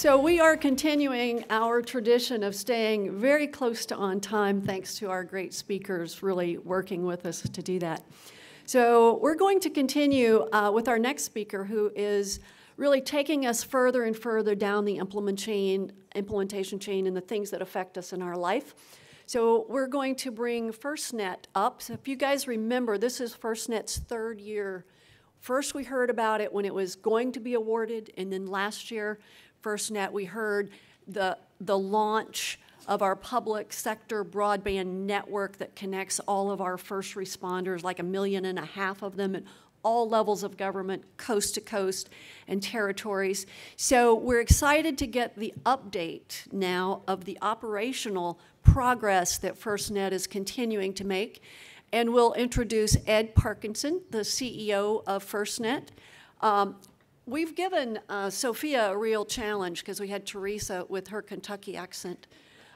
So we are continuing our tradition of staying very close to on time, thanks to our great speakers really working with us to do that. So we're going to continue with our next speaker, who is really taking us further and further down the implementation chain and the things that affect us in our life. So we're going to bring FirstNet up. So if you guys remember, this is FirstNet's third year. First, we heard about it when it was going to be awarded, and then last year, FirstNet, we heard the launch of our public sector broadband network that connects all of our first responders, like 1.5 million of them at all levels of government, coast to coast, and territories. So we're excited to get the update now of the operational progress that FirstNet is continuing to make. And we'll introduce Ed Parkinson, the CEO of FirstNet. We've given Sophia a real challenge because we had Teresa with her Kentucky accent.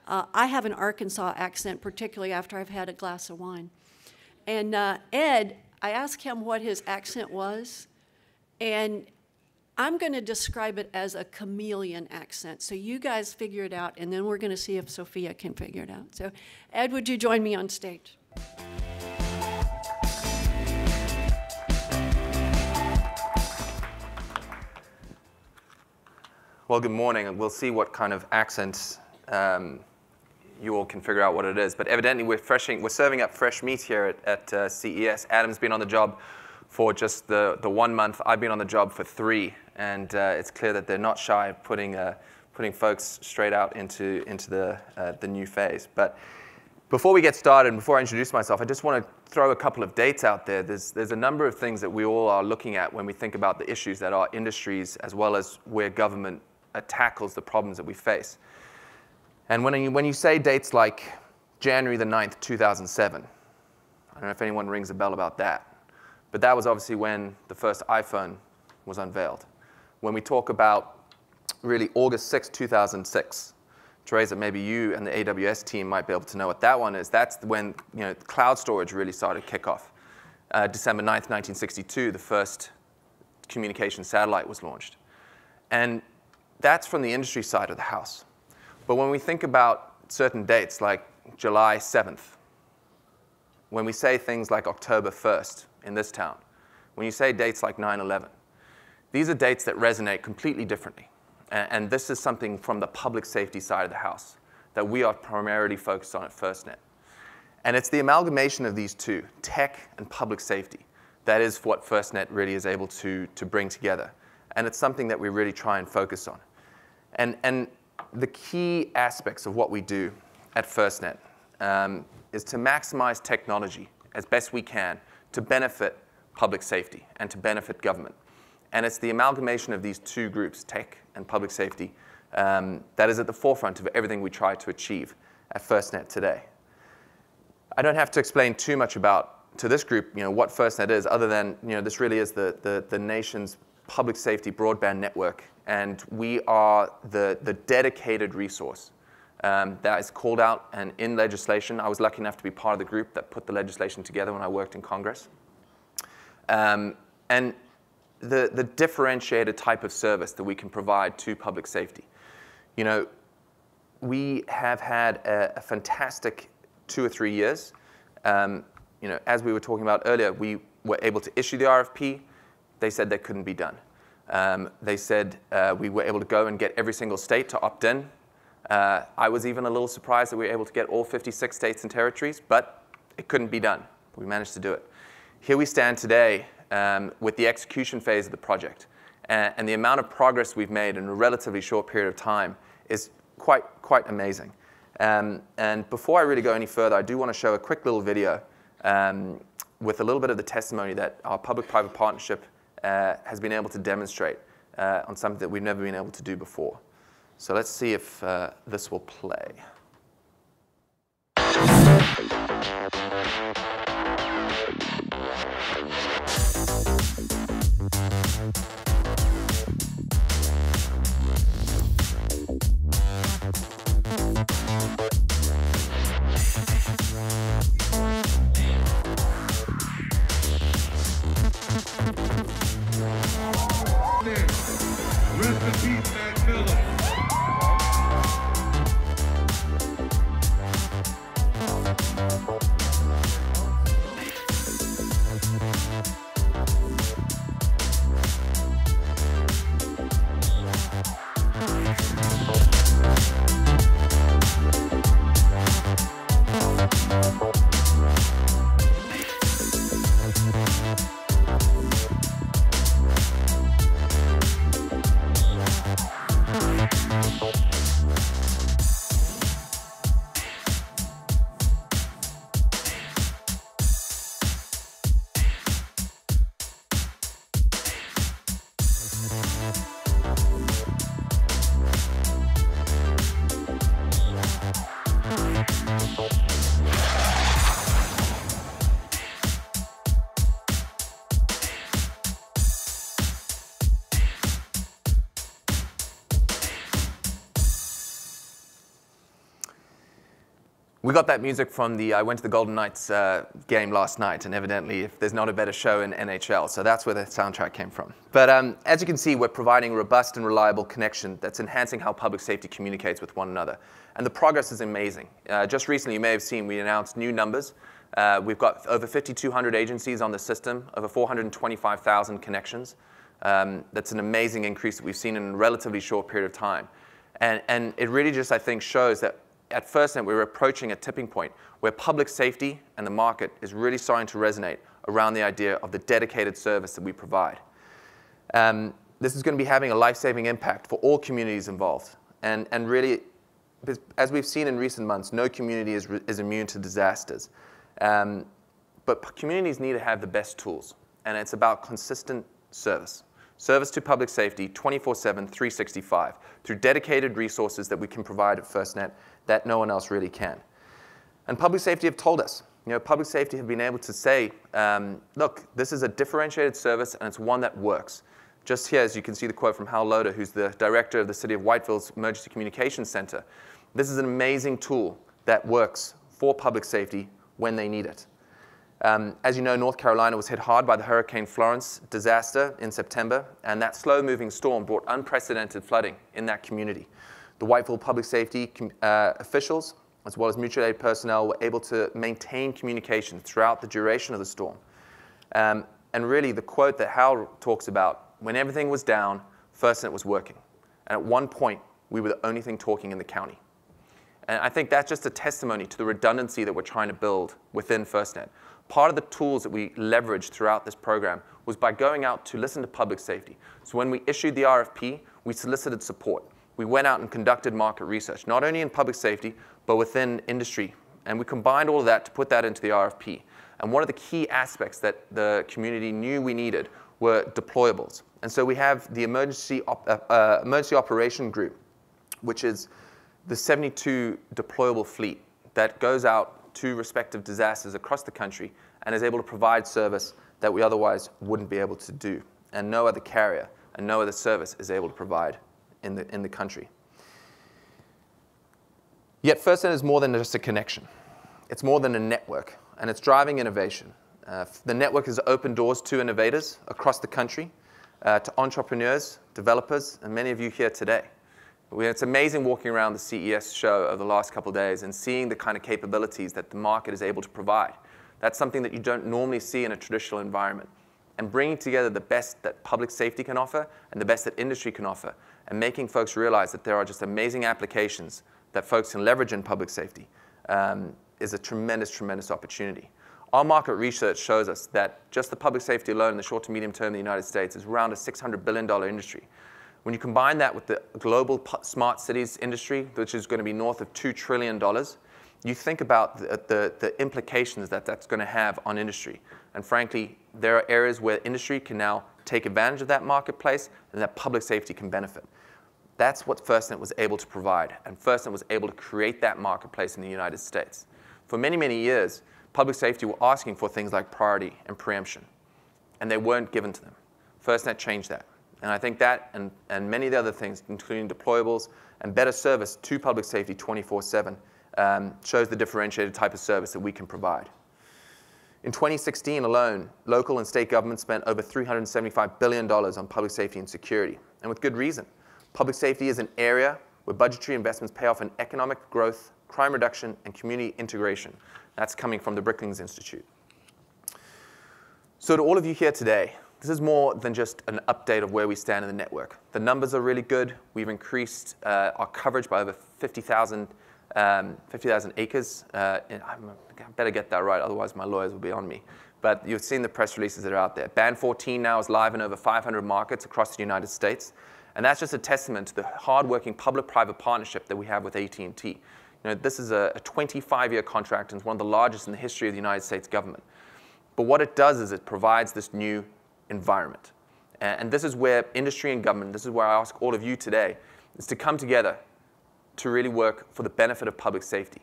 I have an Arkansas accent, particularly after I've had a glass of wine. And Ed, I asked him what his accent was, and I'm going to describe it as a chameleon accent. So you guys figure it out, and then we're going to see if Sophia can figure it out. So Ed, would you join me on stage? Well, good morning, and we'll see what kind of accent you all can figure out what it is. But evidently, we're serving up fresh meat here at CES. Adam's been on the job for just the 1 month. I've been on the job for 3, and it's clear that they're not shy of putting folks straight out into the new phase. But before we get started, and before I introduce myself, I just want to throw a couple of dates out there. There's a number of things that we all are looking at when we think about the issues that our industries, as well as where government tackles the problems that we face. And when you say dates like January the 9th, 2007, I don't know if anyone rings a bell about that, but that was obviously when the first iPhone was unveiled. When we talk about really August 6th, 2006, Teresa, maybe you and the AWS team might be able to know what that one is. That's when cloud storage really started to kick off. December 9th, 1962, the first communication satellite was launched. And that's from the industry side of the house. But when we think about certain dates like July 7th, when we say things like October 1st in this town, when you say dates like 9/11, these are dates that resonate completely differently. And this is something from the public safety side of the house that we are primarily focused on at FirstNet. And it's the amalgamation of these two, tech and public safety, that is what FirstNet really is able to bring together. And it's something that we really try and focus on. And the key aspects of what we do at FirstNet is to maximize technology as best we can to benefit public safety and to benefit government. And it's the amalgamation of these two groups, tech and public safety, that is at the forefront of everything we try to achieve at FirstNet today. I don't have to explain too much to this group what FirstNet is, other than this really is the nation's public safety broadband network, and we are the dedicated resource that is called out and in legislation. I was lucky enough to be part of the group that put the legislation together when I worked in Congress. And the differentiated type of service that we can provide to public safety. We have had a fantastic 2 or 3 years. As we were talking about earlier, we were able to issue the RFP. They said that couldn't be done. They said we were able to go and get every single state to opt in. I was even a little surprised that we were able to get all 56 states and territories, but it couldn't be done. We managed to do it. Here we stand today with the execution phase of the project. And the amount of progress we've made in a relatively short period of time is quite amazing. And before I really go any further, I do want to show a quick little video with a little bit of the testimony that our public-private partnership has been able to demonstrate on something that we've never been able to do before. So let's see if this will play. Rest in peace, Mac Miller. We got that music from I went to the Golden Knights game last night, and evidently if there's not a better show in NHL, so that's where the soundtrack came from. But as you can see, we're providing a robust and reliable connection that's enhancing how public safety communicates with one another. And the progress is amazing. Just recently, you may have seen, we announced new numbers. We've got over 5,200 agencies on the system, over 425,000 connections. That's an amazing increase that we've seen in a relatively short period of time. And it really just, I think, shows that at FirstNet, we're approaching a tipping point where public safety and the market is really starting to resonate around the idea of the dedicated service that we provide. This is going to be having a life-saving impact for all communities involved. And really, as we've seen in recent months, no community is immune to disasters. But communities need to have the best tools. And it's about consistent service. Service to public safety 24/7, 365, through dedicated resources that we can provide at FirstNet that no one else really can. And public safety have told us, public safety have been able to say, look, this is a differentiated service and it's one that works. Just here, as you can see the quote from Hal Loader, who's the director of the City of Whiteville's Emergency Communications Center. This is an amazing tool that works for public safety when they need it. As you know, North Carolina was hit hard by the Hurricane Florence disaster in September, and that slow-moving storm brought unprecedented flooding in that community. The Whiteville public safety officials, as well as mutual aid personnel, were able to maintain communication throughout the duration of the storm. And really, the quote that Hal talks about, when everything was down, FirstNet was working. And at one point, we were the only thing talking in the county. And I think that's just a testimony to the redundancy that we're trying to build within FirstNet. Part of the tools that we leveraged throughout this program was by going out to listen to public safety. So when we issued the RFP, we solicited support. We went out and conducted market research, not only in public safety, but within industry. And we combined all of that to put that into the RFP. And one of the key aspects that the community knew we needed were deployables. And so we have the Emergency Operation Group, which is the 72 deployable fleet that goes out to respective disasters across the country and is able to provide service that we otherwise wouldn't be able to do. And no other carrier and no other service is able to provide in the country. Yet FirstNet is more than just a connection. It's more than a network, and it's driving innovation. The network has opened doors to innovators across the country, to entrepreneurs, developers, and many of you here today. It's amazing walking around the CES show over the last couple of days and seeing the kind of capabilities that the market is able to provide. That's something that you don't normally see in a traditional environment. And bringing together the best that public safety can offer and the best that industry can offer, and making folks realize that there are just amazing applications that folks can leverage in public safety is a tremendous, tremendous opportunity. Our market research shows us that just the public safety alone in the short to medium term in the United States is around a $600 billion industry. When you combine that with the global smart cities industry, which is going to be north of $2 trillion, you think about the implications that that's going to have on industry. And frankly, there are areas where industry can now take advantage of that marketplace and that public safety can benefit. That's what FirstNet was able to provide. And FirstNet was able to create that marketplace in the United States. For many, many years, public safety were asking for things like priority and preemption, and they weren't given to them. FirstNet changed that. And I think that and many of the other things, including deployables and better service to public safety 24/7, shows the differentiated type of service that we can provide. In 2016 alone, local and state governments spent over $375 billion on public safety and security, and with good reason. Public safety is an area where budgetary investments pay off in economic growth, crime reduction, and community integration. That's coming from the Brookings Institute. So to all of you here today, this is more than just an update of where we stand in the network. The numbers are really good. We've increased our coverage by over 50,000 acres. I better get that right, otherwise my lawyers will be on me. But you've seen the press releases that are out there. Band 14 now is live in over 500 markets across the United States. And that's just a testament to the hardworking public-private partnership that we have with AT&T. This is a 25-year contract and it's one of the largest in the history of the United States government. But what it does is it provides this new environment. And this is where industry and government, this is where I ask all of you today, is to come together to really work for the benefit of public safety.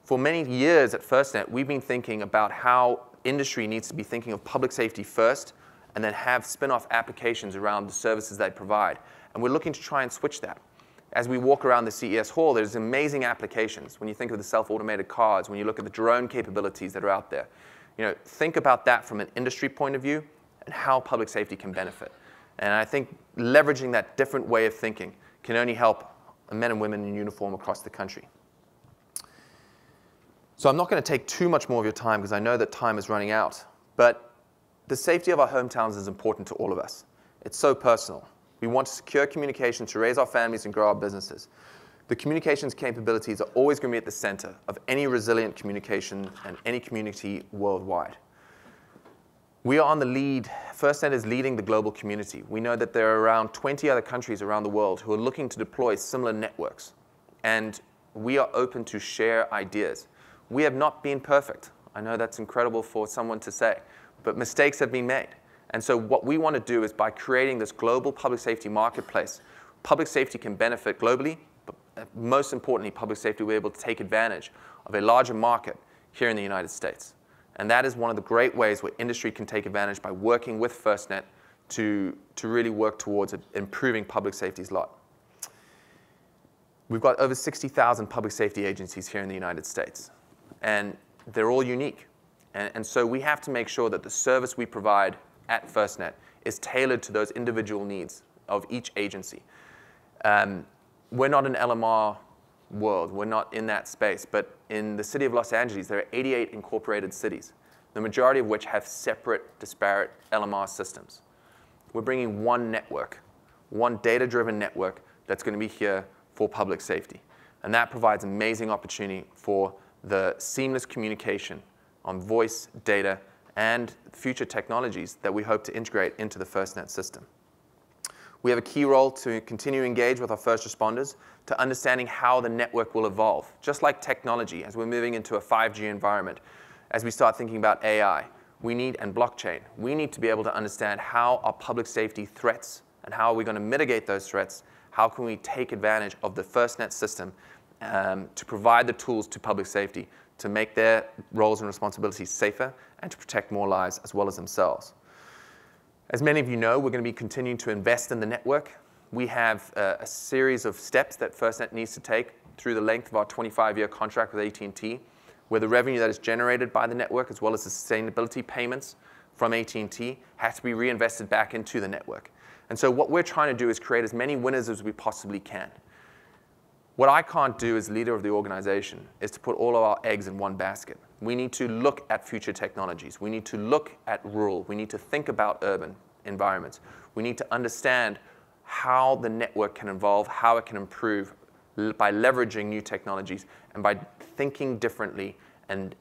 For many years at FirstNet, we've been thinking about how industry needs to be thinking of public safety first and then have spin-off applications around the services they provide. And we're looking to try and switch that. As we walk around the CES hall, there's amazing applications. When you think of the self-automated cars, when you look at the drone capabilities that are out there, think about that from an industry point of view and how public safety can benefit. And I think leveraging that different way of thinking can only help men and women in uniform across the country. So I'm not going to take too much more of your time because I know that time is running out. But the safety of our hometowns is important to all of us. It's so personal. We want secure communications to raise our families and grow our businesses. The communications capabilities are always going to be at the center of any resilient communication and any community worldwide. We are on the lead. FirstNet is leading the global community. We know that there are around 20 other countries around the world who are looking to deploy similar networks. And we are open to share ideas. We have not been perfect. I know that's incredible for someone to say, but mistakes have been made. And so what we want to do is by creating this global public safety marketplace, public safety can benefit globally, but most importantly, public safety will be able to take advantage of a larger market here in the United States. And that is one of the great ways where industry can take advantage by working with FirstNet to really work towards improving public safety's lot. We've got over 60,000 public safety agencies here in the United States, and they're all unique. And so we have to make sure that the service we provide at FirstNet is tailored to those individual needs of each agency. We're not an LMR world. We're not in that space. But in the city of Los Angeles, there are 88 incorporated cities, the majority of which have separate, disparate LMR systems. We're bringing one network, one data-driven network that's going to be here for public safety. And that provides amazing opportunity for the seamless communication on voice, data, and future technologies that we hope to integrate into the FirstNet system. We have a key role to continue to engage with our first responders to understanding how the network will evolve. Just like technology, as we're moving into a 5G environment, as we start thinking about AI, and blockchain, we need to be able to understand how our public safety threats and how are we going to mitigate those threats, how can we take advantage of the FirstNet system to provide the tools to public safety to make their roles and responsibilities safer and to protect more lives as well as themselves. As many of you know, we're going to be continuing to invest in the network. We have a series of steps that FirstNet needs to take through the length of our 25-year contract with AT&T, where the revenue that is generated by the network as well as the sustainability payments from AT&T has to be reinvested back into the network. And so what we're trying to do is create as many winners as we possibly can. What I can't do as leader of the organization is to put all of our eggs in one basket. We need to look at future technologies. We need to look at rural. We need to think about urban environments. We need to understand how the network can evolve, how it can improve by leveraging new technologies and by thinking differently and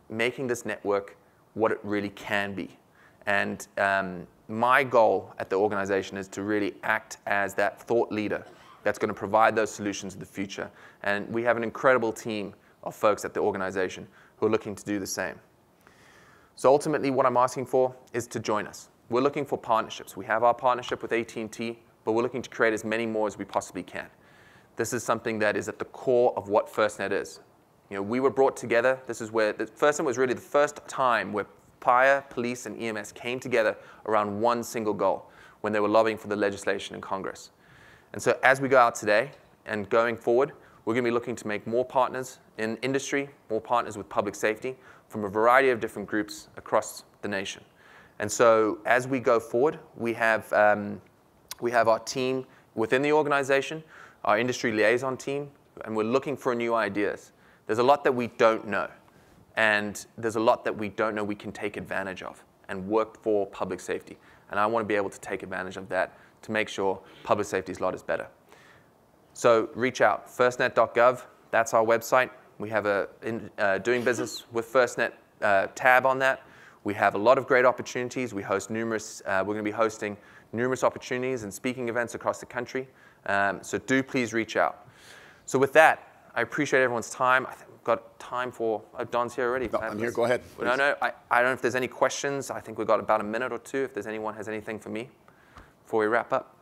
making this network what it really can be. And my goal at the organization is to really act as that thought leader that's going to provide those solutions in the future. And we have an incredible team of folks at the organization who are looking to do the same. So ultimately, what I'm asking for is to join us. We're looking for partnerships. We have our partnership with AT&T, but we're looking to create as many more as we possibly can. This is something that is at the core of what FirstNet is. We were brought together. This is where FirstNet was really the first time where fire, police, and EMS came together around one single goal when they were lobbying for the legislation in Congress. And so as we go out today and going forward, we're going to be looking to make more partners in industry, more partners with public safety from a variety of different groups across the nation. And so as we go forward, we have our team within the organization, our industry liaison team, and we're looking for new ideas. There's a lot that we don't know, and there's a lot that we don't know we can take advantage of and work for public safety. And I want to be able to take advantage of that to make sure public safety's lot is better. So reach out, firstnet.gov, that's our website. We have a doing business with FirstNet tab on that. We have a lot of great opportunities. We host numerous, we're going to be hosting numerous opportunities and speaking events across the country. So do please reach out. So with that, I appreciate everyone's time. I think we've got time for, Don's here already. No, I'm here, go ahead. No, I don't know if there's any questions. I think we've got about a minute or two if there's anyone has anything for me before we wrap up.